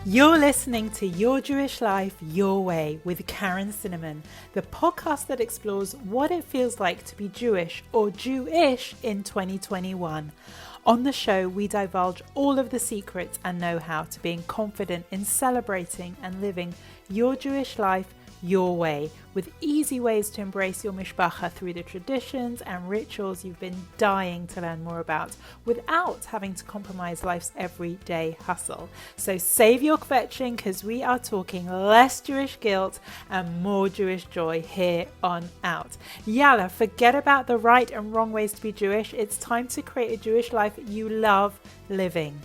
You're listening to Your Jewish Life, Your Way with Karen Cinnamon, the podcast that explores what it feels like to be Jewish or Jewish in 2021. On the show, we divulge all of the secrets and know-how to being confident in celebrating and living your Jewish life your way, with easy ways to embrace your mishpacha through the traditions and rituals you've been dying to learn more about, without having to compromise life's everyday hustle. So save your kvetching, because we are talking less Jewish guilt and more Jewish joy here on out. Yalla, forget about the right and wrong ways to be Jewish. It's time to create a Jewish life you love living.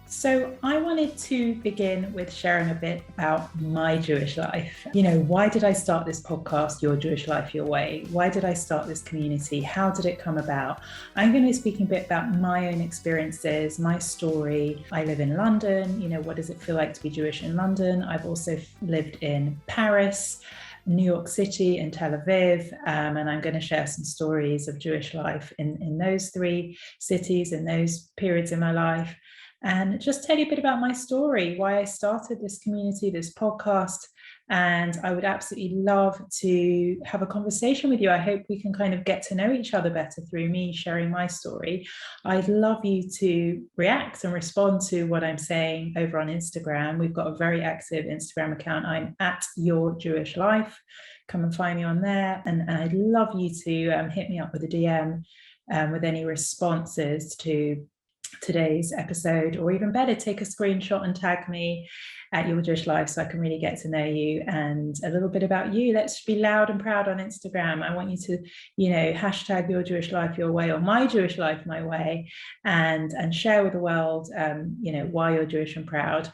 So I wanted to begin with sharing a bit about my Jewish life. Why did I start this podcast, Your Jewish Life, Your Way? Why did I start this community? How did it come about? I'm going to be speaking a bit about my own experiences, my story. I live in London. What does it feel like to be Jewish in London? I've also lived in Paris, New York City, and Tel Aviv, and I'm going to share some stories of Jewish life in those three cities, in those periods in my life. And just tell you a bit about my story, why I started this community, this podcast. And I would absolutely love to have a conversation with you. I hope we can kind of get to know each other better through me sharing my story. I'd love you to react and respond to what I'm saying over on Instagram. We've got a very active Instagram account. I'm at Your Jewish Life. Come and find me on there. And I'd love you to hit me up with a DM with any responses to today's episode, or even better, take a screenshot and tag me at Your Jewish Life so I can really get to know you and a little bit about you. Let's be loud and proud on Instagram. I want you to, hashtag Your Jewish Life, Your Way, or My Jewish Life, My Way, and share with the world, why you're Jewish and proud.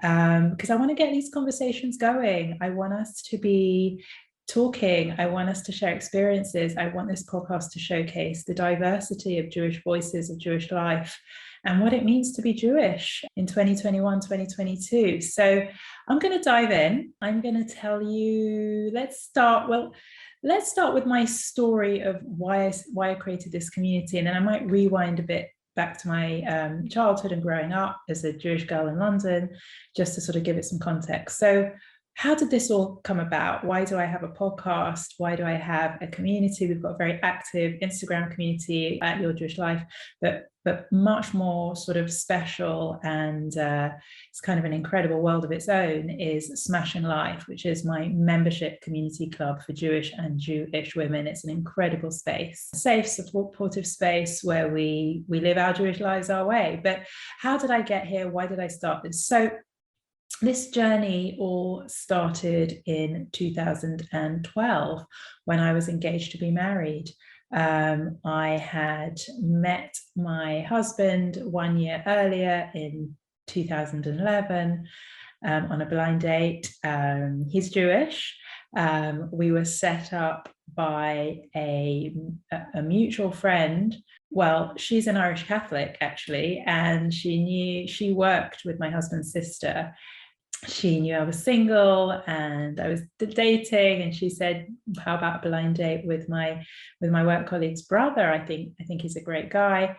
Because I want to get these conversations going. I want us to be talking. I want us to share experiences. I want this podcast to showcase the diversity of Jewish voices, of Jewish life, and what it means to be Jewish in 2021, 2022. So I'm going to dive in. I'm going to tell you, let's start with my story of why I created this community. And then I might rewind a bit back to my childhood and growing up as a Jewish girl in London, just to sort of give it some context. So how did this all come about? Why do I have a podcast? Why do I have a community? We've got a very active Instagram community at Your Jewish Life, but much more sort of special and it's kind of an incredible world of its own is Smashing Life, which is my membership community club for Jewish and Jewish women. It's an incredible space, safe, supportive space where we live our Jewish lives our way. But how did I get here? Why did I start this? So this journey all started in 2012 when I was engaged to be married. I had met my husband 1 year earlier in 2011 on a blind date. He's Jewish. We were set up by a mutual friend. Well, she's an Irish Catholic, actually, and she worked with my husband's sister. She knew I was single and I was dating, and she said, how about a blind date with my work colleague's brother? I think he's a great guy.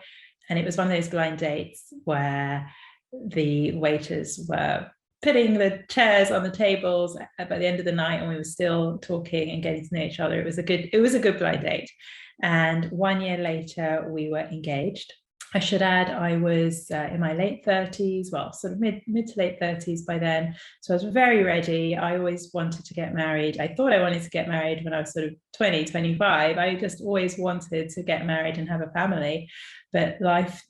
And it was one of those blind dates where the waiters were putting the chairs on the tables by the end of the night, and we were still talking and getting to know each other. It was a good blind date. And 1 year later, we were engaged. I should add, I was in my late 30s, well, sort of mid to late 30s by then. So I was very ready. I always wanted to get married. I thought I wanted to get married when I was sort of 20, 25. I just always wanted to get married and have a family. But life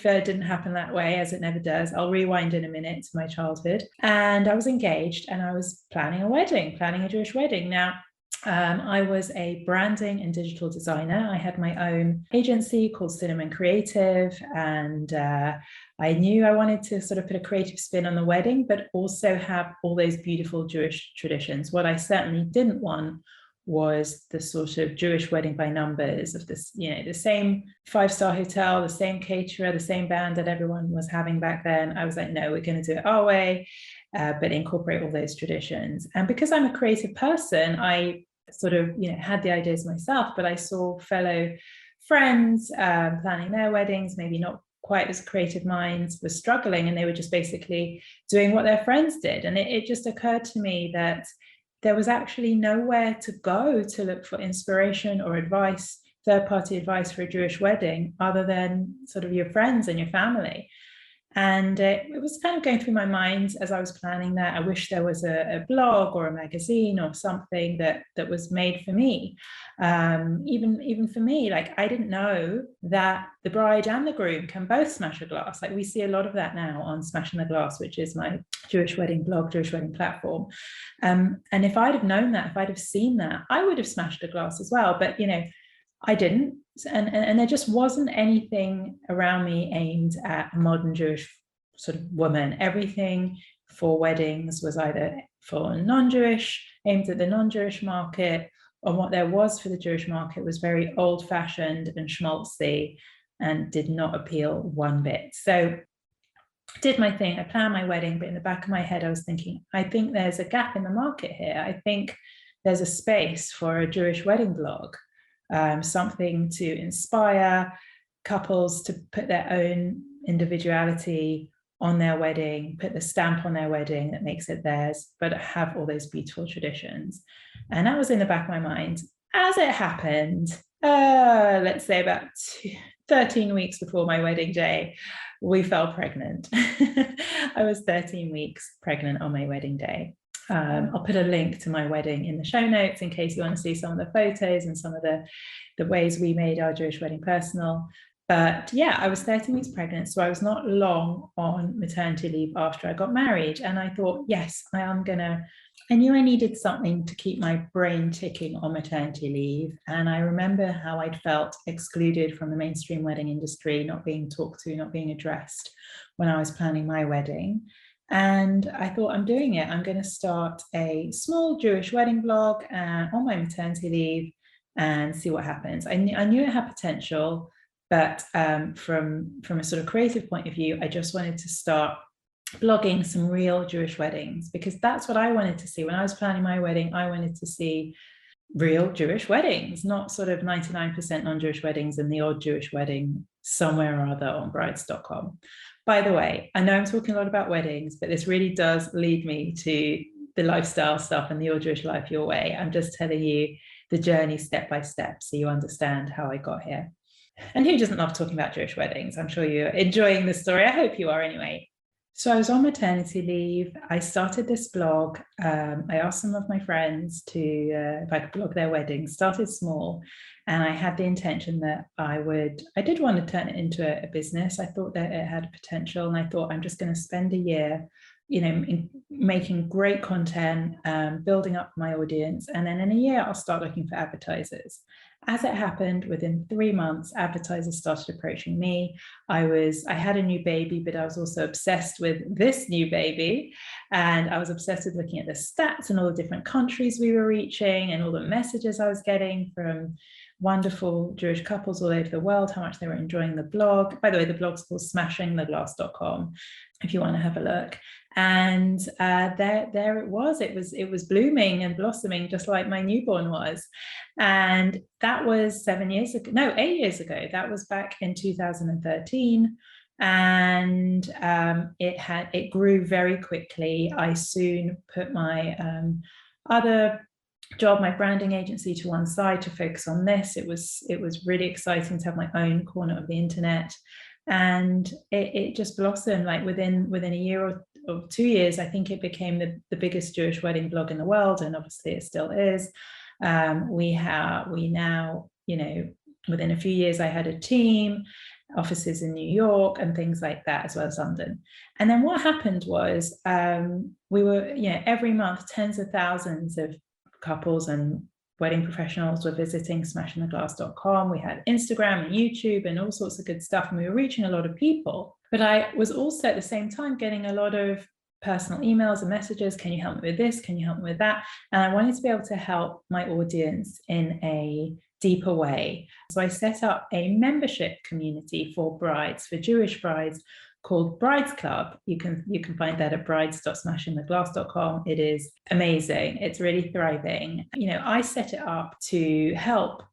didn't happen that way, as it never does. I'll rewind in a minute to my childhood. And I was engaged and I was planning a Jewish wedding. Now, I was a branding and digital designer. I had my own agency called Cinnamon Creative, and I knew I wanted to sort of put a creative spin on the wedding, but also have all those beautiful Jewish traditions. What I certainly didn't want was the sort of Jewish wedding by numbers of this, the same 5-star hotel, the same caterer, the same band that everyone was having back then. I was like, no, we're going to do it our way, but incorporate all those traditions. And because I'm a creative person, I sort of, had the ideas myself, but I saw fellow friends planning their weddings, maybe not quite as creative minds were struggling, and they were just basically doing what their friends did. And it just occurred to me that there was actually nowhere to go to look for inspiration or advice, third-party advice for a Jewish wedding, other than sort of your friends and your family. And it was kind of going through my mind as I was planning that. I wish there was a blog or a magazine or something that was made for me. Even for me, like, I didn't know that the bride and the groom can both smash a glass. Like, we see a lot of that now on Smashing the Glass, which is my Jewish wedding blog, Jewish wedding platform. And if I'd have known that, if I'd have seen that, I would have smashed a glass as well. But, I didn't. And there just wasn't anything around me aimed at a modern Jewish sort of woman. Everything for weddings was either for non-Jewish, aimed at the non-Jewish market, or what there was for the Jewish market was very old-fashioned and schmaltzy and did not appeal one bit. So I did my thing, I planned my wedding, but in the back of my head, I was thinking, I think there's a gap in the market here. I think there's a space for a Jewish wedding blog. Something to inspire couples to put their own individuality on their wedding, put the stamp on their wedding that makes it theirs, but have all those beautiful traditions. And that was in the back of my mind. As it happened, let's say about 13 weeks before my wedding day, we fell pregnant. I was 13 weeks pregnant on my wedding day. I'll put a link to my wedding in the show notes in case you want to see some of the photos and some of the ways we made our Jewish wedding personal. But yeah, I was 13 weeks pregnant, so I was not long on maternity leave after I got married. And I thought, yes, I knew I needed something to keep my brain ticking on maternity leave. And I remember how I'd felt excluded from the mainstream wedding industry, not being talked to, not being addressed when I was planning my wedding. And I thought, I'm doing it. I'm going to start a small Jewish wedding blog on my maternity leave and see what happens. I knew it had potential, but from a sort of creative point of view, I just wanted to start blogging some real Jewish weddings, because that's what I wanted to see. When I was planning my wedding, I wanted to see real Jewish weddings, not sort of 99% non-Jewish weddings and the odd Jewish wedding somewhere or other on brides.com. By the way, I know I'm talking a lot about weddings, but this really does lead me to the lifestyle stuff and the Your Jewish Life Your Way. I'm just telling you the journey step by step so you understand how I got here. And who doesn't love talking about Jewish weddings? I'm sure you're enjoying the story. I hope you are anyway. So I was on maternity leave. I started this blog. I asked some of my friends to, if I could blog their weddings, started small. And I had the intention that I did want to turn it into a business. I thought that it had potential. And I thought, I'm just going to spend a year, making great content, building up my audience. And then in a year, I'll start looking for advertisers. As it happened, within 3 months, advertisers started approaching me. I had a new baby, but I was also obsessed with this new baby. And I was obsessed with looking at the stats and all the different countries we were reaching and all the messages I was getting from wonderful Jewish couples all over the world, how much they were enjoying the blog. By the way, the blog's called smashingtheglass.com if you want to have a look. And there it was. It was blooming and blossoming, just like my newborn was. And that was 8 years ago. That was back in 2013. And it grew very quickly. I soon put my other job, my branding agency, to one side to focus on this. It was really exciting to have my own corner of the internet. And it just blossomed. Like within a year or 2 years, I think it became the biggest Jewish wedding blog in the world, and obviously it still is. We now, within a few years, I had a team, offices in New York and things like that, as well as London. And then what happened was we were, every month, tens of thousands of couples and wedding professionals were visiting smashingtheglass.com. We had Instagram and YouTube and all sorts of good stuff, and we were reaching a lot of people. But I was also at the same time getting a lot of personal emails and messages. Can you help me with this? Can you help me with that? And I wanted to be able to help my audience in a deeper way. So I set up a membership community for brides, for Jewish brides, called Brides Club. You can find that at brides.smashingtheglass.com. It is amazing. It's really thriving. I set it up to help,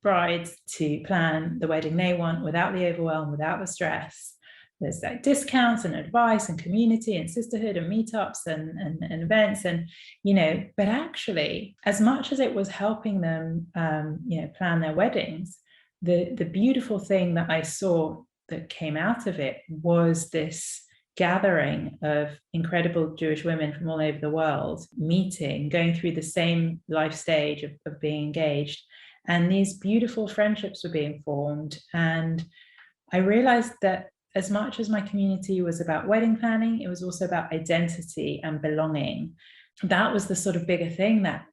brides to plan the wedding they want without the overwhelm, without the stress. There's like discounts and advice and community and sisterhood and meetups and events but actually, as much as it was helping them plan their weddings, the beautiful thing that I saw that came out of it was this gathering of incredible Jewish women from all over the world meeting, going through the same life stage of being engaged, and these beautiful friendships were being formed. And I realized that as much as my community was about wedding planning, it was also about identity and belonging. That was the sort of bigger thing that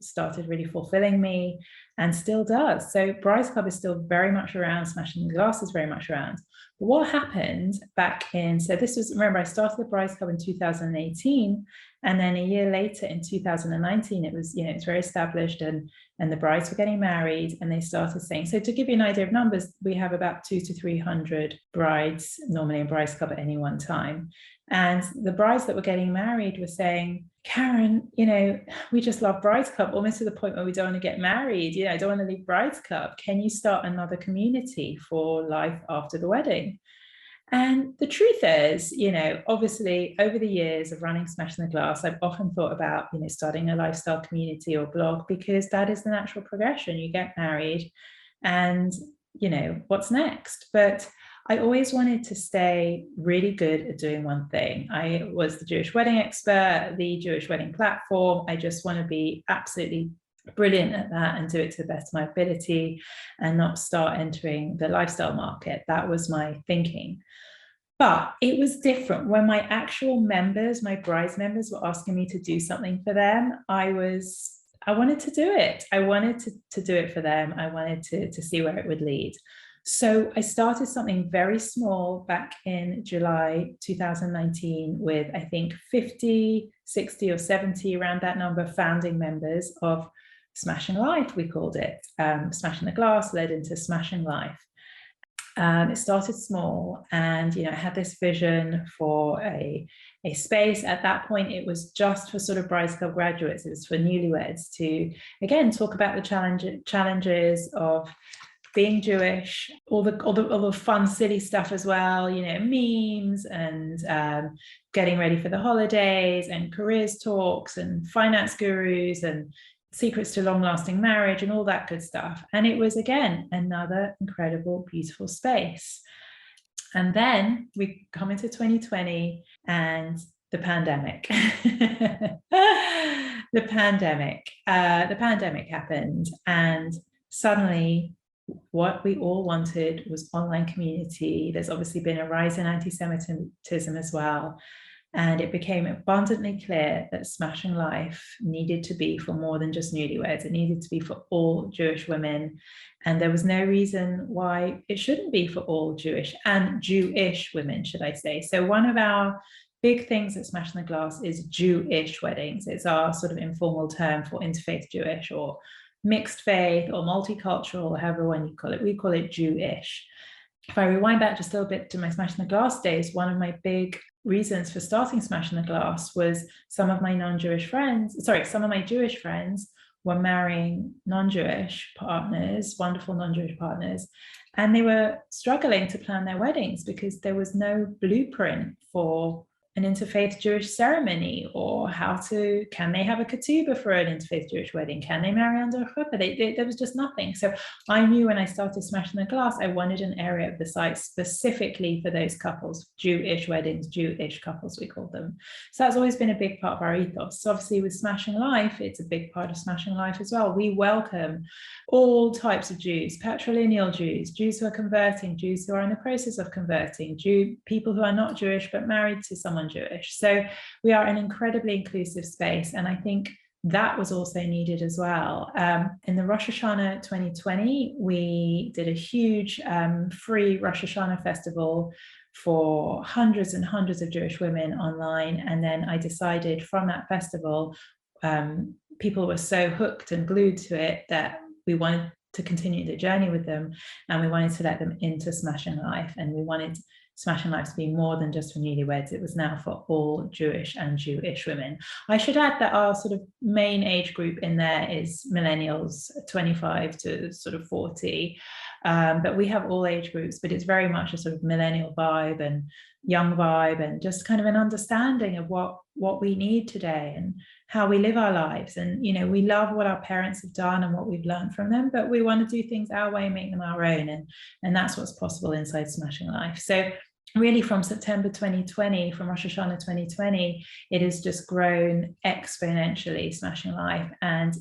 started really fulfilling me, and still does. So Brides Club is still very much around. Smashing the Glass is very much around. But what happened remember, I started the Brides Club in 2018, and then a year later in 2019, it was, it's very established, and the brides were getting married, and they started saying, so to give you an idea of numbers, we have about 200 to 300 brides normally in Brides Club at any one time. And the brides that were getting married were saying, Karen, we just love Brides Club, almost to the point where we don't want to get married. I don't want to leave Brides Club. Can you start another community for life after the wedding? And the truth is, obviously over the years of running Smashing the Glass, I've often thought about, starting a lifestyle community or blog, because that is the natural progression. You get married and, what's next? But I always wanted to stay really good at doing one thing. I was the Jewish wedding expert, the Jewish wedding platform. I just want to be absolutely brilliant at that and do it to the best of my ability and not start entering the lifestyle market. That was my thinking. But it was different when my actual members, my brides members, were asking me to do something for them. I wanted to do it. I wanted to do it for them. I wanted to see where it would lead. So I started something very small back in July 2019 with, I think, 50, 60 or 70, around that number, founding members of Smashing Life, we called it. Smashing the Glass led into Smashing Life. It started small, and I had this vision for a space. At that point, it was just for sort of Brides Club graduates. It was for newlyweds to, again, talk about the challenges of being Jewish, all the fun, silly stuff as well, memes and getting ready for the holidays and careers talks and finance gurus and secrets to long-lasting marriage and all that good stuff. And it was, again, another incredible, beautiful space. And then we come into 2020 and the pandemic. The pandemic happened, and suddenly what we all wanted was online community. There's obviously been a rise in antisemitism as well. And it became abundantly clear that Smashing Life needed to be for more than just newlyweds. It needed to be for all Jewish women. And there was no reason why it shouldn't be for all Jewish and Jewish women, should I say. So one of our big things at Smashing the Glass is Jewish weddings. It's our sort of informal term for interfaith Jewish or mixed faith or multicultural, or however one you call it. We call it Jewish. If I rewind back just a little bit to my Smashing the Glass days, one of my big reasons for starting Smashing the Glass was some of my Jewish friends were marrying non-Jewish partners, wonderful non-Jewish partners, and they were struggling to plan their weddings because there was no blueprint for an interfaith Jewish ceremony, or can they have a ketubah for an interfaith Jewish wedding? Can they marry under a chuppah? There was just nothing. So I knew when I started Smashing the Glass, I wanted an area of the site specifically for those couples, Jewish weddings, Jewish couples, we call them. So that's always been a big part of our ethos. So obviously with Smashing Life, it's a big part of Smashing Life as well. We welcome all types of Jews, patrilineal Jews, Jews who are converting, Jews who are in the process of converting, people who are not Jewish but married to someone Jewish. So we are an incredibly inclusive space, and I think that was also needed as well. In the Rosh Hashanah 2020, we did a huge free Rosh Hashanah festival for hundreds and hundreds of Jewish women online, and then I decided from that festival, people were so hooked and glued to it that we wanted to continue the journey with them, and we wanted to let them into Smashing Life, and we wanted Smashing Life to be more than just for newlyweds. It was now for all Jewish and Jewish women. I should add that our sort of main age group in there is millennials, 25 to sort of 40. But we have all age groups, but it's very much a sort of millennial vibe and young vibe, and just kind of an understanding of what we need today and how we live our lives. And, you know, we love what our parents have done and what we've learned from them, but we want to do things our way and make them our own. And that's what's possible inside Smashing Life. So really from September 2020, from Rosh Hashanah 2020, it has just grown exponentially, Smashing Life. And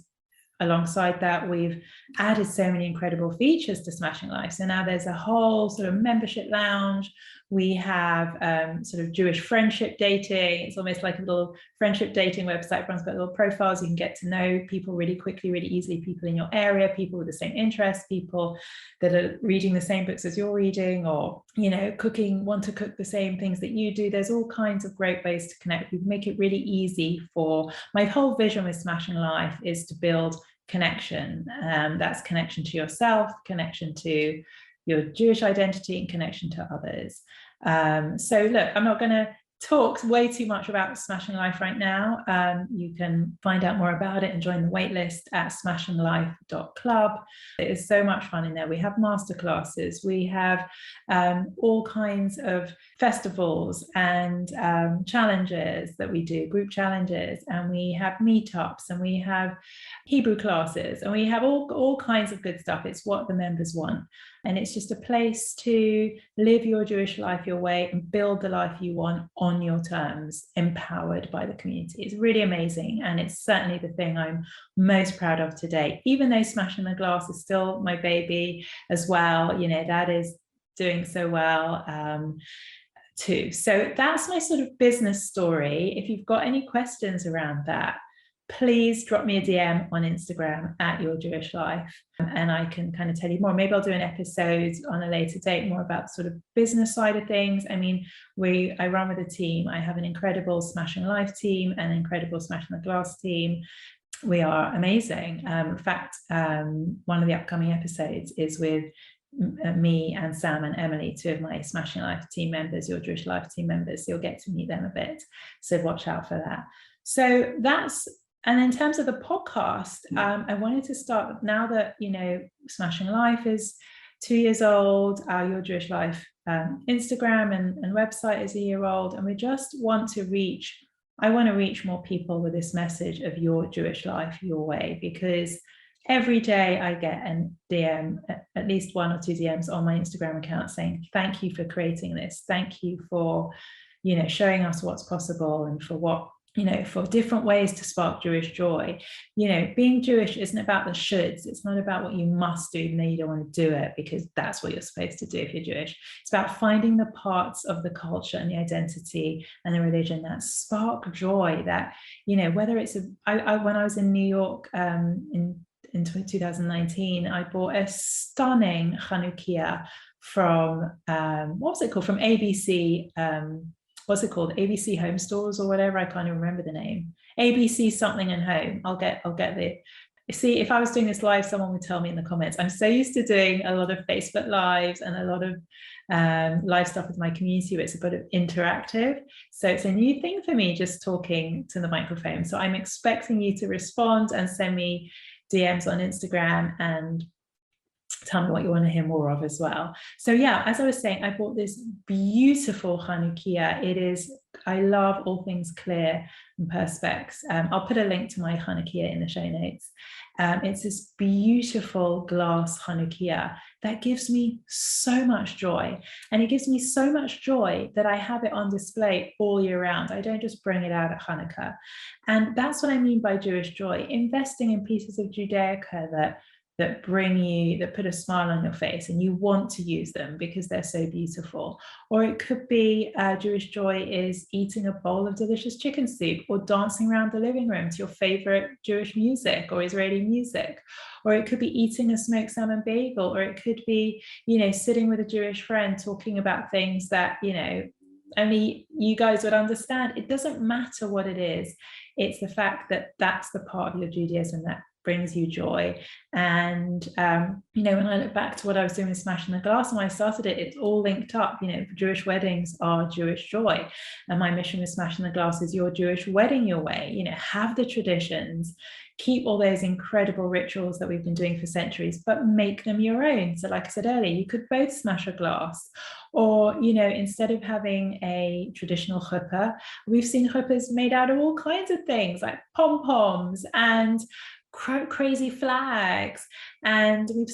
alongside that, we've added so many incredible features to Smashing Life. So now there's a whole sort of membership lounge. We have sort of Jewish friendship dating. It's almost like a little friendship dating website. Everyone's got little profiles. You can get to know people really quickly, really easily, people in your area, people with the same interests, people that are reading the same books as you're reading, or, you know, want to cook the same things that you do. There's all kinds of great ways to connect. We make it really easy my whole vision with Smashing Life is to build connection. That's connection to yourself, connection to your Jewish identity, and connection to others. So look, I'm not going to talk way too much about Smashing Life right now. You can find out more about it and join the waitlist at smashinglife.club. It is so much fun in there. We have masterclasses, we have all kinds of festivals and challenges that we do, group challenges, and we have meetups, and we have Hebrew classes, and we have all kinds of good stuff. It's what the members want. And it's just a place to live your Jewish life your way and build the life you want on your terms, empowered by the community. It's really amazing. And it's certainly the thing I'm most proud of today, even though Smashing the Glass is still my baby as well. You know, that is doing so well too. So that's my sort of business story. If you've got any questions around that, please drop me a DM on Instagram at Your Jewish Life, and I can kind of tell you more. Maybe I'll do an episode on a later date more about the sort of business side of things. I mean, I run with a team. I have an incredible Smashing Life team and an incredible Smashing the Glass team. We are amazing. In fact, one of the upcoming episodes is with me and Sam and Emily, two of my Smashing Life team members, Your Jewish Life team members. So you'll get to meet them a bit. So watch out for that. So and in terms of the podcast, I wanted to start, now that, you know, Smashing Life is 2 years old, Your Jewish Life Instagram and website is a year old, and we just want to I want to reach more people with this message of your Jewish life, your way, because every day I get a DM, at least 1 or 2 DMs on my Instagram account saying, thank you for creating this. Thank you for, you know, showing us what's possible, and for different ways to spark Jewish joy. You know, being Jewish isn't about the shoulds. It's not about what you must do, and then you don't want to do it because that's what you're supposed to do if you're Jewish. It's about finding the parts of the culture and the identity and the religion that spark joy, that, you know, whether it's when I was in New York in 2019, I bought a stunning Chanukiah from what was it called, from ABC, what's it called, ABC Home Stores or whatever, I can't even remember the name, ABC something and home. I'll get the, see, if I was doing this live, someone would tell me in the comments. I'm so used to doing a lot of Facebook lives and a lot of live stuff with my community where it's a bit of interactive. So it's a new thing for me, just talking to the microphone. So I'm expecting you to respond and send me DMs on Instagram and tell me what you want to hear more of as well. So yeah, as I was saying, I bought this beautiful Chanukiah. I love all things clear and perspex. I'll put a link to my Chanukiah in the show notes. It's this beautiful glass Chanukiah that gives me so much joy. And it gives me so much joy that I have it on display all year round. I don't just bring it out at Hanukkah. And that's what I mean by Jewish joy, investing in pieces of Judaica that put a smile on your face and you want to use them because they're so beautiful. Or it could be Jewish joy is eating a bowl of delicious chicken soup, or dancing around the living room to your favorite Jewish music or Israeli music. Or it could be eating a smoked salmon bagel, or it could be, you know, sitting with a Jewish friend talking about things that, you know, only you guys would understand. It doesn't matter what it is. It's the fact that that's the part of your Judaism that brings you joy. And when I look back to what I was doing with Smashing the Glass and when I started it, it's all linked up. Jewish weddings are Jewish joy, and my mission with Smashing the Glass is your Jewish wedding your way. Have the traditions, keep all those incredible rituals that we've been doing for centuries, but make them your own. So like I said earlier, you could both smash a glass, or instead of having a traditional chuppah, we've seen chuppahs made out of all kinds of things like pom-poms and crazy flags, and we've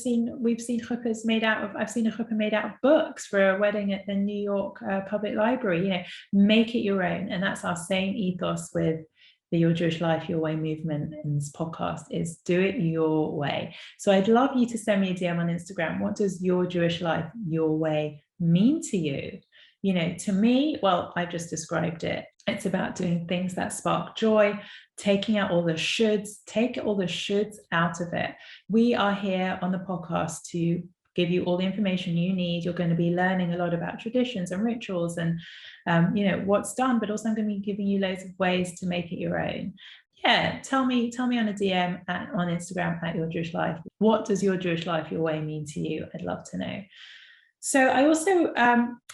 seen chuppahs made out of, I've seen a chuppah made out of books for a wedding at the New York Public Library. Make it your own. And that's our same ethos with the Your Jewish Life Your Way movement in this podcast, is do it your way. So I'd love you to send me a DM on Instagram. What does your Jewish life your way mean to you? To me, well, I've just described it. It's about doing things that spark joy, taking out all the shoulds, take all the shoulds out of it. We are here on the podcast to give you all the information you need. You're going to be learning a lot about traditions and rituals and, what's done, but also I'm going to be giving you loads of ways to make it your own. Yeah, tell me on a DM on Instagram at Your Jewish Life. What does your Jewish life your way mean to you? I'd love to know. So I also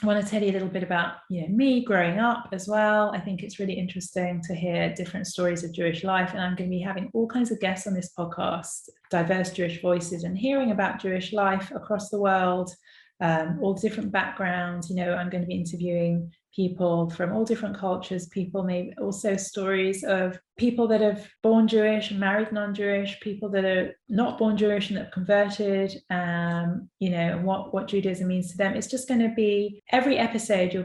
want to tell you a little bit about me growing up as well. I think it's really interesting to hear different stories of Jewish life, and I'm going to be having all kinds of guests on this podcast, diverse Jewish voices, and hearing about Jewish life across the world, all different backgrounds. I'm going to be interviewing people from all different cultures, people maybe also stories of people that have born Jewish and married non-Jewish, people that are not born Jewish and that have converted, and what Judaism means to them. It's just going to be, every episode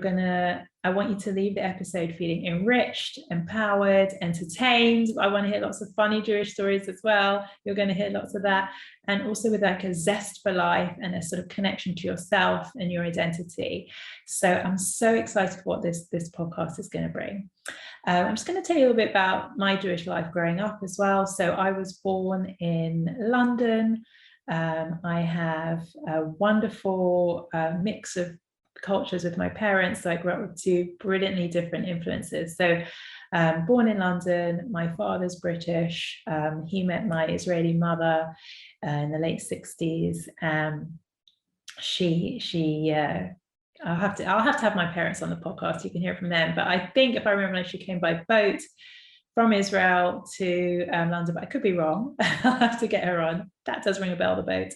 I want you to leave the episode feeling enriched, empowered, entertained. I want to hear lots of funny Jewish stories as well. You're going to hear lots of that. And also with like a zest for life and a sort of connection to yourself and your identity. So I'm so excited for what this podcast is going to bring. I'm just going to tell you a little bit about my Jewish life growing up as well. So I was born in London. I have a wonderful mix of cultures with my parents. So I grew up with two brilliantly different influences. So born in London, my father's British. He met my Israeli mother in the late 60s. I'll have to have my parents on the podcast. You can hear from them. But I think if I remember, she came by boat from Israel to London, but I could be wrong. I'll have to get her on. That does ring a bell, the boat.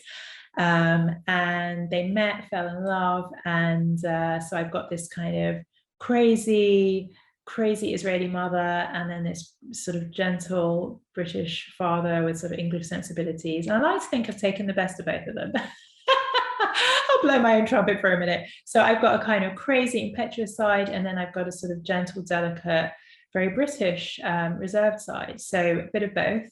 And they met, fell in love. And so I've got this kind of crazy Israeli mother, and then this sort of gentle British father with sort of English sensibilities. And I like to think I've taken the best of both of them. I'll blow my own trumpet for a minute. So I've got a kind of crazy, impetuous side, and then I've got a sort of gentle, delicate, very British, reserved side. So a bit of both.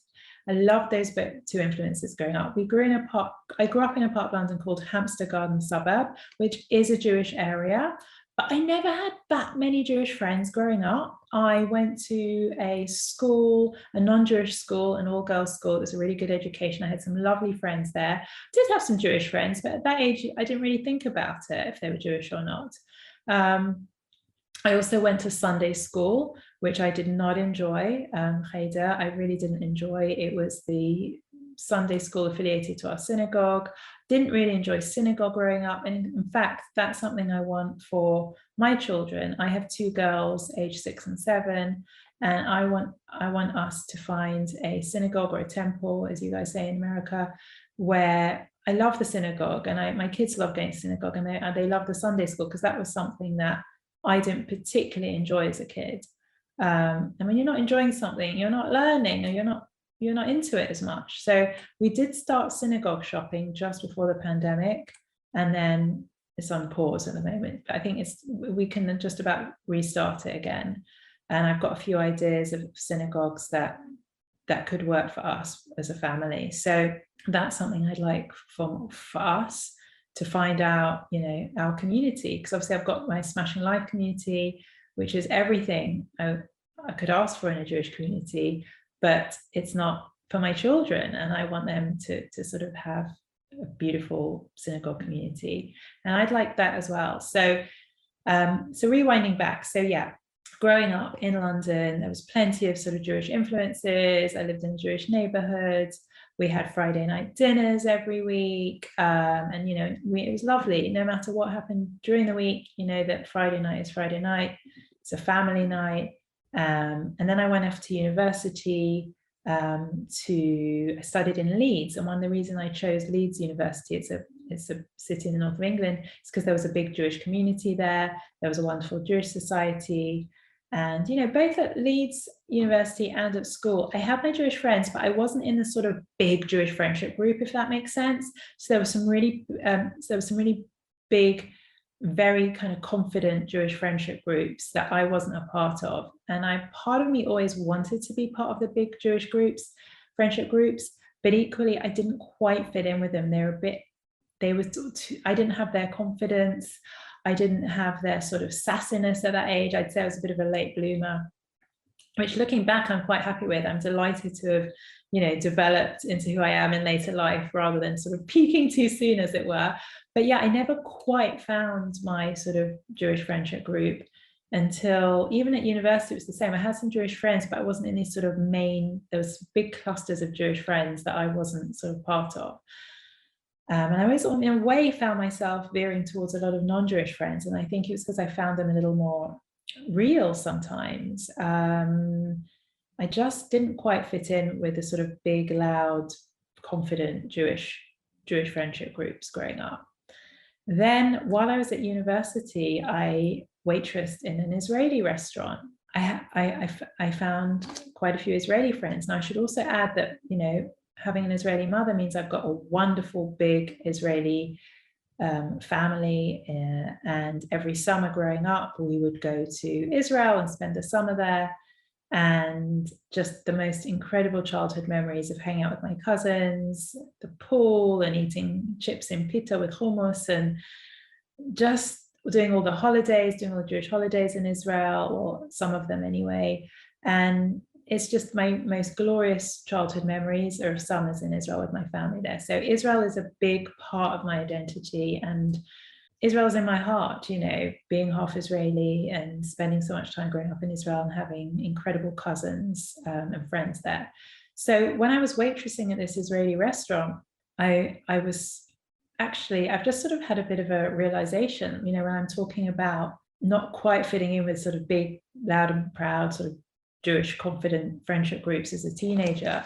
I love those two influences growing up. I grew up in a part of London called Hampstead Garden Suburb, which is a Jewish area, but I never had that many Jewish friends growing up. I went to a school, a non-Jewish school, an all-girls school. It was a really good education. I had some lovely friends there. I did have some Jewish friends, but at that age, I didn't really think about it, if they were Jewish or not. I also went to Sunday school, which I did not enjoy. Cheder, I really didn't enjoy. It was the Sunday school affiliated to our synagogue. Didn't really enjoy synagogue growing up. And in fact, that's something I want for my children. I have two girls, aged 6 and 7, and I want us to find a synagogue or a temple, as you guys say in America, where I love the synagogue, and my kids love going to synagogue, and they love the Sunday school, because that was something that I didn't particularly enjoy as a kid. And when you're not enjoying something, you're not learning, or you're not into it as much. So we did start synagogue shopping just before the pandemic, and then it's on pause at the moment. But I think we can just about restart it again. And I've got a few ideas of synagogues that could work for us as a family. So that's something I'd like for us to find out, our community, because obviously I've got my Smashing Life community, which is everything I could ask for in a Jewish community, but it's not for my children, and I want them to sort of have a beautiful synagogue community, and I'd like that as well. So rewinding back, so yeah, growing up in London, there was plenty of sort of Jewish influences. I lived in a Jewish neighborhood. We had Friday night dinners every week. And, it was lovely. No matter what happened during the week, that Friday night is Friday night. It's a family night. And then I went off to university. I studied in Leeds, and one of the reasons I chose Leeds University, it's a city in the north of England, is because there was a big Jewish community there. There was a wonderful Jewish society, and both at Leeds University and at school, I had my Jewish friends, but I wasn't in the sort of big Jewish friendship group, if that makes sense. So there was some really big, very kind of confident Jewish friendship groups that I wasn't a part of. And part of me always wanted to be part of the big Jewish friendship groups, but equally I didn't quite fit in with them. I didn't have their confidence. I didn't have their sort of sassiness at that age. I'd say I was a bit of a late bloomer, which looking back, I'm quite happy with. I'm delighted to have, developed into who I am in later life rather than sort of peaking too soon, as it were. But yeah, I never quite found my sort of Jewish friendship group until even at university. It was the same. I had some Jewish friends, but I wasn't in these sort of there was big clusters of Jewish friends that I wasn't sort of part of. And I always, in a way, found myself veering towards a lot of non-Jewish friends. And I think it was because I found them a little more real sometimes. I just didn't quite fit in with the sort of big, loud, confident Jewish friendship groups growing up. Then while I was at university, I waitressed in an Israeli restaurant. I found quite a few Israeli friends. Now I should also add that, having an Israeli mother means I've got a wonderful, big Israeli family. And every summer growing up, we would go to Israel and spend the summer there. And just the most incredible childhood memories of hanging out with my cousins, the pool, and eating chips in pita with hummus, and just doing all the Jewish holidays in Israel, or some of them anyway. And it's just my most glorious childhood memories are of summers in Israel with my family there. So Israel is a big part of my identity, and Israel's in my heart, being half Israeli and spending so much time growing up in Israel and having incredible cousins and friends there. So when I was waitressing at this Israeli restaurant, I've just sort of had a bit of a realization, when I'm talking about not quite fitting in with sort of big, loud and proud sort of Jewish confident friendship groups as a teenager.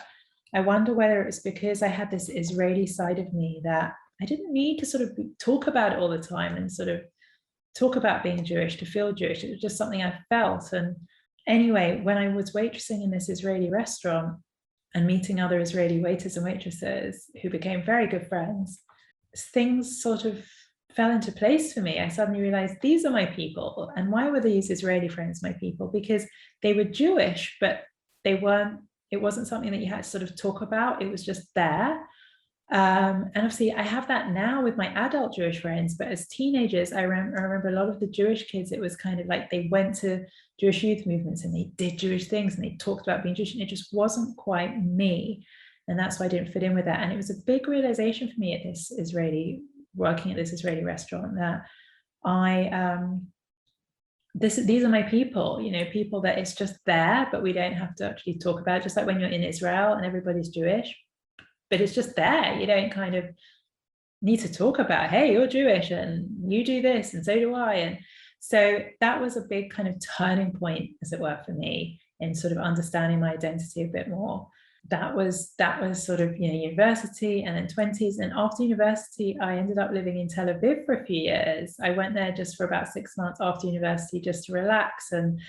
I wonder whether it's because I had this Israeli side of me that I didn't need to sort of talk about it all the time and sort of talk about being Jewish to feel Jewish. It was just something I felt. And anyway, when I was waitressing in this Israeli restaurant and meeting other Israeli waiters and waitresses who became very good friends, things sort of fell into place for me. I suddenly realized these are my people. And why were these Israeli friends my people? Because they were Jewish, but it wasn't something that you had to sort of talk about. It was just there. And obviously I have that now with my adult Jewish friends, but as teenagers, I remember a lot of the Jewish kids, it was kind of like they went to Jewish youth movements and they did Jewish things and they talked about being Jewish, and it just wasn't quite me. And that's why I didn't fit in with that. And it was a big realization for me working at this Israeli restaurant, that these are my people, people that it's just there, but we don't have to actually talk about it. Just like when you're in Israel and everybody's Jewish, but it's just there. You don't kind of need to talk about, hey, you're Jewish and you do this and so do I. And so that was a big kind of turning point, as it were, for me in sort of understanding my identity a bit more. That was sort of, university and then 20s. And after university, I ended up living in Tel Aviv for a few years. I went there just for about 6 months after university just to relax, and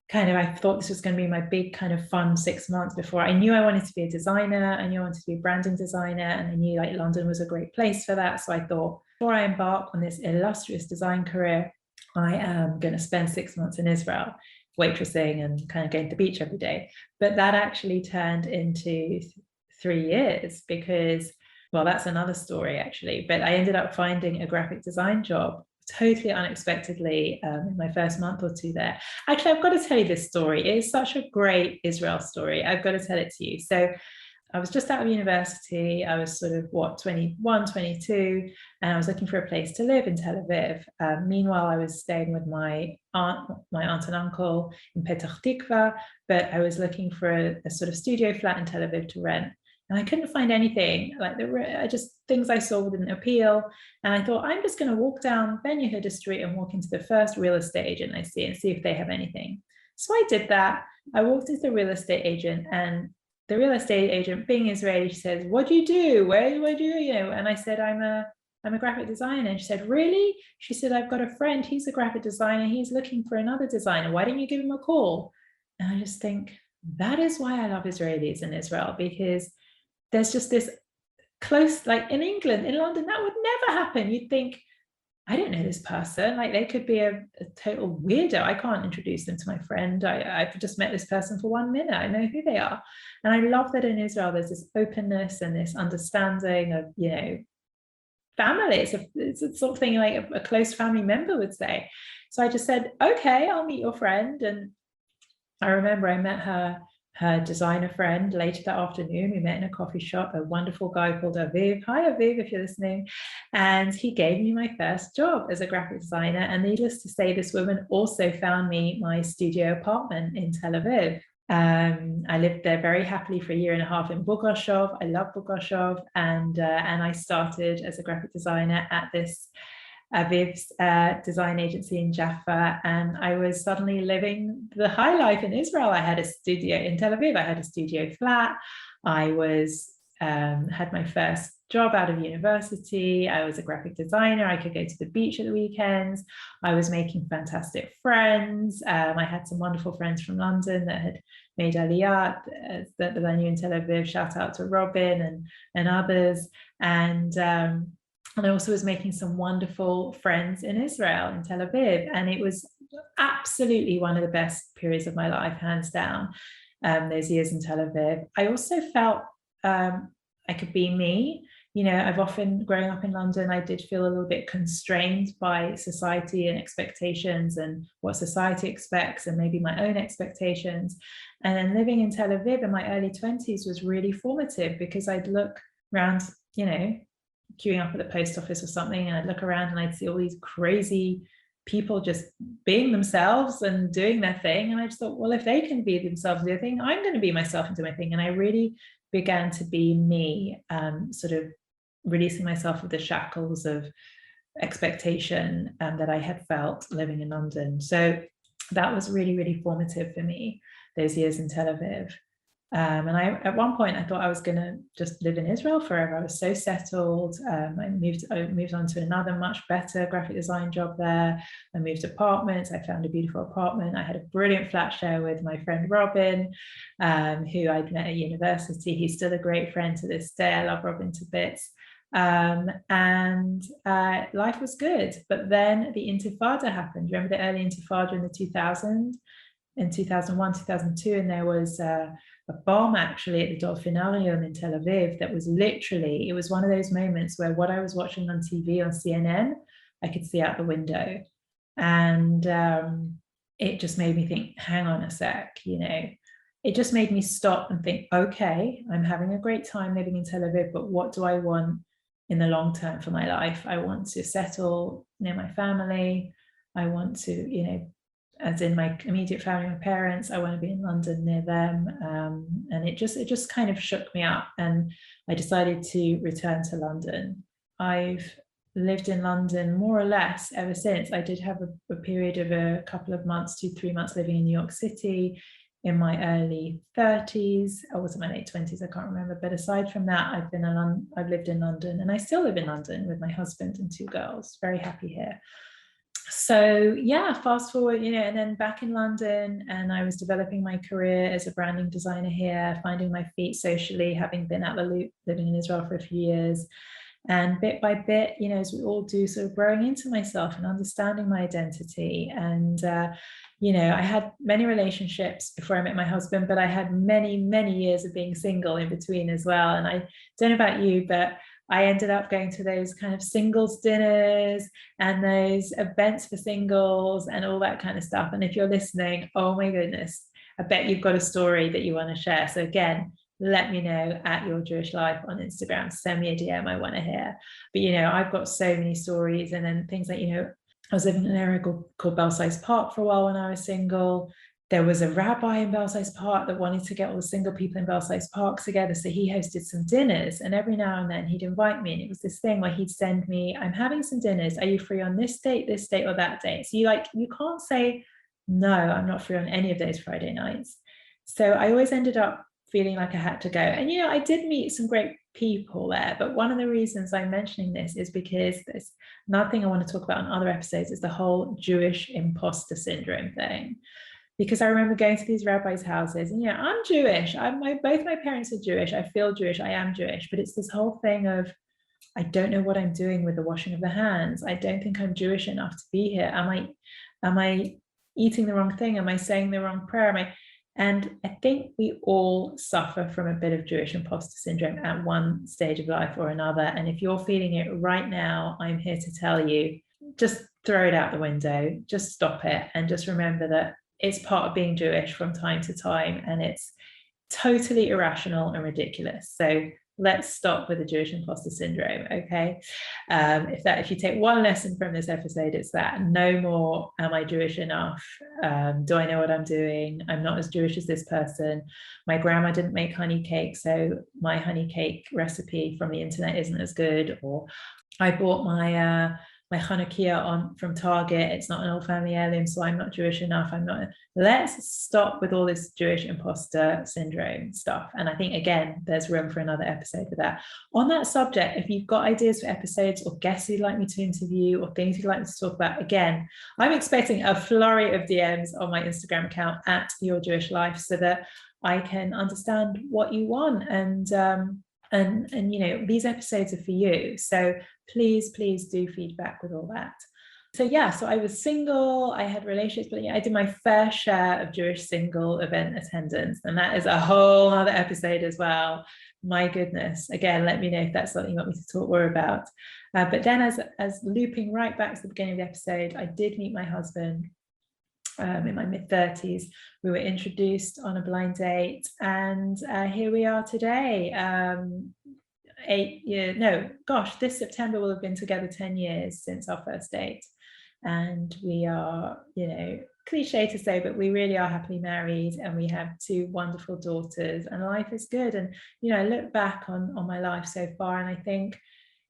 kind of, I thought this was going to be my big kind of fun 6 months before I knew I wanted to be a designer. I knew I wanted to be a branding designer, and I knew like London was a great place for that. So I thought, before I embark on this illustrious design career, I am going to spend 6 months in Israel waitressing and kind of going to the beach every day. But that actually turned into 3 years because, well, that's another story actually. But I ended up finding a graphic design job totally unexpectedly in my first month or two there. Actually, I've got to tell you this story. It is such a great Israel story. I've got to tell it to you. So I was just out of university. I was sort of 21, 22, and I was looking for a place to live in Tel Aviv. Meanwhile, I was staying with my aunt and uncle in Petach Tikva, but I was looking for a sort of studio flat in Tel Aviv to rent. And I couldn't find anything like things I saw didn't appeal. And I thought, I'm just going to walk down Ben Yehuda Street and walk into the first real estate agent I see and see if they have anything. So I did that. I walked into the real estate agent, and the real estate agent, being Israeli, she says, "What do you do? Where do you?" And I said, I'm a graphic designer. And she said, "Really?" She said, "I've got a friend. He's a graphic designer. He's looking for another designer. Why don't you give him a call?" And I just think that is why I love Israelis in Israel, because there's just this close, like in England, in London, that would never happen. You'd think, I don't know this person, like they could be a total weirdo. I can't introduce them to my friend. I've just met this person for 1 minute. I know who they are. And I love that in Israel, there's this openness and this understanding of, family. It's a sort of thing like a close family member would say. So I just said, okay, I'll meet your friend. And I remember I met her designer friend later that afternoon. We met in a coffee shop, a wonderful guy called Aviv. Hi, Aviv, if you're listening. And he gave me my first job as a graphic designer. And needless to say, this woman also found me my studio apartment in Tel Aviv. I lived there very happily for 1.5 years in Bugashov. I love Bugashov. And I started as a graphic designer at this Aviv's design agency in Jaffa, and I was suddenly living the high life in Israel. I had a studio in Tel Aviv. I had a studio flat. I was had my first job out of university. I was a graphic designer. I could go to the beach at the weekends. I was making fantastic friends. I had some wonderful friends from London that had made Aliyah that I knew in Tel Aviv. Shout out to Robin and others. And I also was making some wonderful friends in Israel, in Tel Aviv. And it was absolutely one of the best periods of my life, hands down, those years in Tel Aviv. I also felt I could be me. I've often, growing up in London, I did feel a little bit constrained by society and expectations and what society expects and maybe my own expectations. And then living in Tel Aviv in my early 20s was really formative, because I'd look around, queuing up at the post office or something, and I'd look around and I'd see all these crazy people just being themselves and doing their thing. And I just thought, well, if they can be themselves and do their thing, I'm going to be myself and do my thing. And I really began to be me, sort of releasing myself of the shackles of expectation that I had felt living in London. So that was really, really formative for me, those years in Tel Aviv. And at one point, I thought I was going to just live in Israel forever. I was so settled. I moved on to another much better graphic design job there. I moved apartments. I found a beautiful apartment. I had a brilliant flat share with my friend Robin, who I'd met at university. He's still a great friend to this day. I love Robin to bits. And life was good. But then the Intifada happened. Remember the early Intifada in the 2000s? In 2001, 2002, and there was a bomb actually at the Dolphinarium in Tel Aviv that was literally, it was one of those moments where what I was watching on TV on CNN, I could see out the window. And it just made me think, hang on a sec, it just made me stop and think, okay, I'm having a great time living in Tel Aviv, but what do I want in the long term for my life? I want to settle near my family. I want to, as in my immediate family, my parents, I want to be in London near them. And it just kind of shook me up, and I decided to return to London. I've lived in London more or less ever since. I did have a period of a couple of months, 2-3 months living in New York City in my early 30s. I was in my late 20s, I can't remember. But aside from that, I've lived in London, and I still live in London with my husband and 2 girls. Very happy here. So yeah, fast forward, and then back in London, and I was developing my career as a branding designer here, finding my feet socially, having been at the loop, living in Israel for a few years. And bit by bit, as we all do, sort of growing into myself and understanding my identity. And, I had many relationships before I met my husband, but I had many, many years of being single in between as well. And I don't know about you, but I ended up going to those kind of singles dinners and those events for singles and all that kind of stuff. And if you're listening, oh my goodness, I bet you've got a story that you want to share. So again, let me know at Your Jewish Life on Instagram. Send me a DM. I want to hear. But, I've got so many stories. And then things like, I was living in an area called Belsize Park for a while when I was single. there was a rabbi in Belsize Park that wanted to get all the single people in Belsize Park together. So he hosted some dinners, and every now and then he'd invite me. And it was this thing where he'd send me, I'm having some dinners. Are you free on this date, or that date? So you can't say, no, I'm not free on any of those Friday nights. So I always ended up feeling like I had to go. And, I did meet some great people there. But one of the reasons I'm mentioning this is because there's another thing I want to talk about on other episodes is the whole Jewish imposter syndrome thing. Because I remember going to these rabbis' houses, and I'm Jewish. Both my parents are Jewish. I feel Jewish. I am Jewish. But it's this whole thing of, I don't know what I'm doing with the washing of the hands. I don't think I'm Jewish enough to be here. Am I eating the wrong thing? Am I saying the wrong prayer? And I think we all suffer from a bit of Jewish imposter syndrome at one stage of life or another. And if you're feeling it right now, I'm here to tell you, just throw it out the window, just stop it, and just remember that it's part of being Jewish from time to time, and it's totally irrational and ridiculous. So let's stop with the Jewish imposter syndrome, okay? If you take one lesson from this episode, it's that no more, am I Jewish enough? Do I know what I'm doing? I'm not as Jewish as this person. My grandma didn't make honey cake, so my honey cake recipe from the internet isn't as good. Or I bought my Hanukkah from Target. It's not an old family heirloom, so I'm not Jewish enough. Let's stop with all this Jewish imposter syndrome stuff. And I think, again, there's room for another episode for that. On that subject, if you've got ideas for episodes or guests you'd like me to interview or things you'd like me to talk about, again, I'm expecting a flurry of DMs on my Instagram account at Your Jewish Life, so that I can understand what you want. And these episodes are for you. So please do feedback with all that. So I was single, I had relationships, but I did my fair share of Jewish single event attendance. And that is a whole other episode as well. My goodness. Again, let me know if that's something you want me to talk more about. But then as looping right back to the beginning of the episode, I did meet my husband in my mid-30s. We were introduced on a blind date, and here we are today. This September will have been together 10 years since our first date. And we are, cliche to say, but we really are happily married, and we have 2 wonderful daughters, and life is good. And, I look back on my life so far, and I think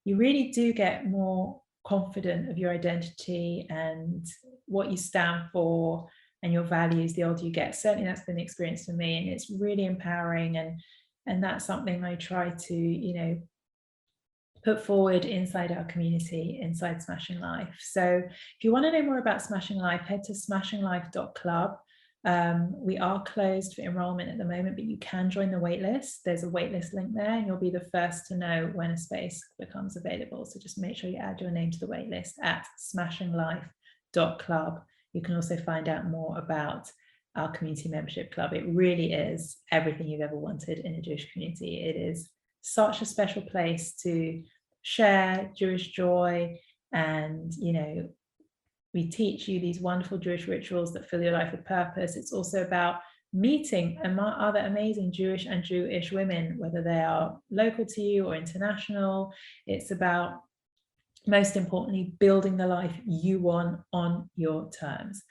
you really do get more confident of your identity and what you stand for and your values the older you get. Certainly that's been the experience for me, and it's really empowering, and that's something I try to put forward inside our community, inside Smashing Life. So if you want to know more about Smashing Life, head to smashinglife.club. We are closed for enrollment at the moment, but you can join the waitlist. There's a waitlist link there, and you'll be the first to know when a space becomes available. So just make sure you add your name to the waitlist at smashinglife.club. You can also find out more about our community membership club. It really is everything you've ever wanted in a Jewish community. It is such a special place to share Jewish joy, and we teach you these wonderful Jewish rituals that fill your life with purpose. It's also about meeting other amazing Jewish and Jewish women, whether they are local to you or international. It's about, most importantly, building the life you want on your terms.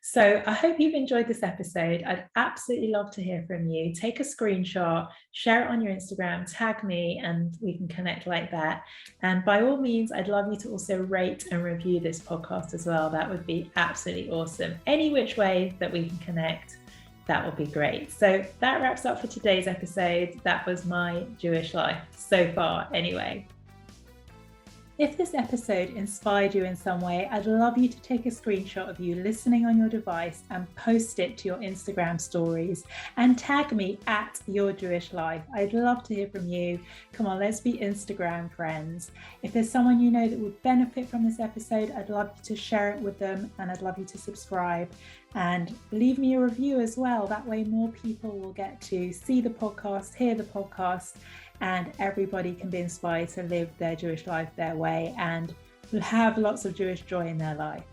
So I hope you've enjoyed this episode. I'd absolutely love to hear from you. Take a screenshot, share it on your Instagram, tag me, and we can connect like that. And by all means, I'd love you to also rate and review this podcast as well. That would be absolutely awesome. Any which way that we can connect, that would be great. So that wraps up for today's episode. That was my Jewish life so far anyway. If this episode inspired you in some way, I'd love you to take a screenshot of you listening on your device and post it to your Instagram stories and tag me at Your Jewish Life. I'd love to hear from you. Come on, let's be Instagram friends. If there's someone you know that would benefit from this episode, I'd love you to share it with them, and I'd love you to subscribe and leave me a review as well. That way more people will get to see the podcast, hear the podcast, and everybody can be inspired to live their Jewish life their way and have lots of Jewish joy in their life.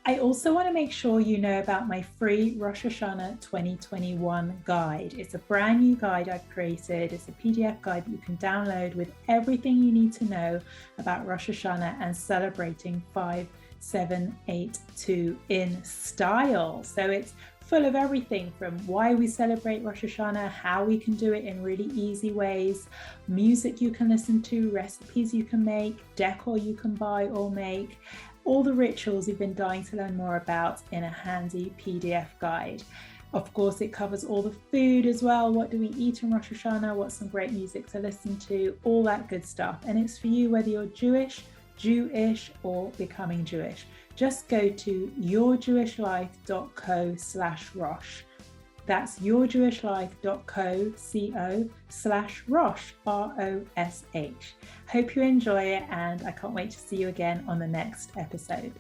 I also want to make sure you know about my free Rosh Hashanah 2021 guide. It's a brand new guide I've created. It's a PDF guide that you can download with everything you need to know about Rosh Hashanah and celebrating 5782 in style. So it's full of everything from why we celebrate Rosh Hashanah, how we can do it in really easy ways, music you can listen to, recipes you can make, decor you can buy or make, all the rituals you've been dying to learn more about in a handy PDF guide. Of course, it covers all the food as well. What do we eat in Rosh Hashanah? What's some great music to listen to? All that good stuff. And it's for you whether you're Jewish, or becoming Jewish. Just go to yourjewishlife.co/Rosh. That's yourjewishlife.co/Rosh, ROSH. Hope you enjoy it, and I can't wait to see you again on the next episode.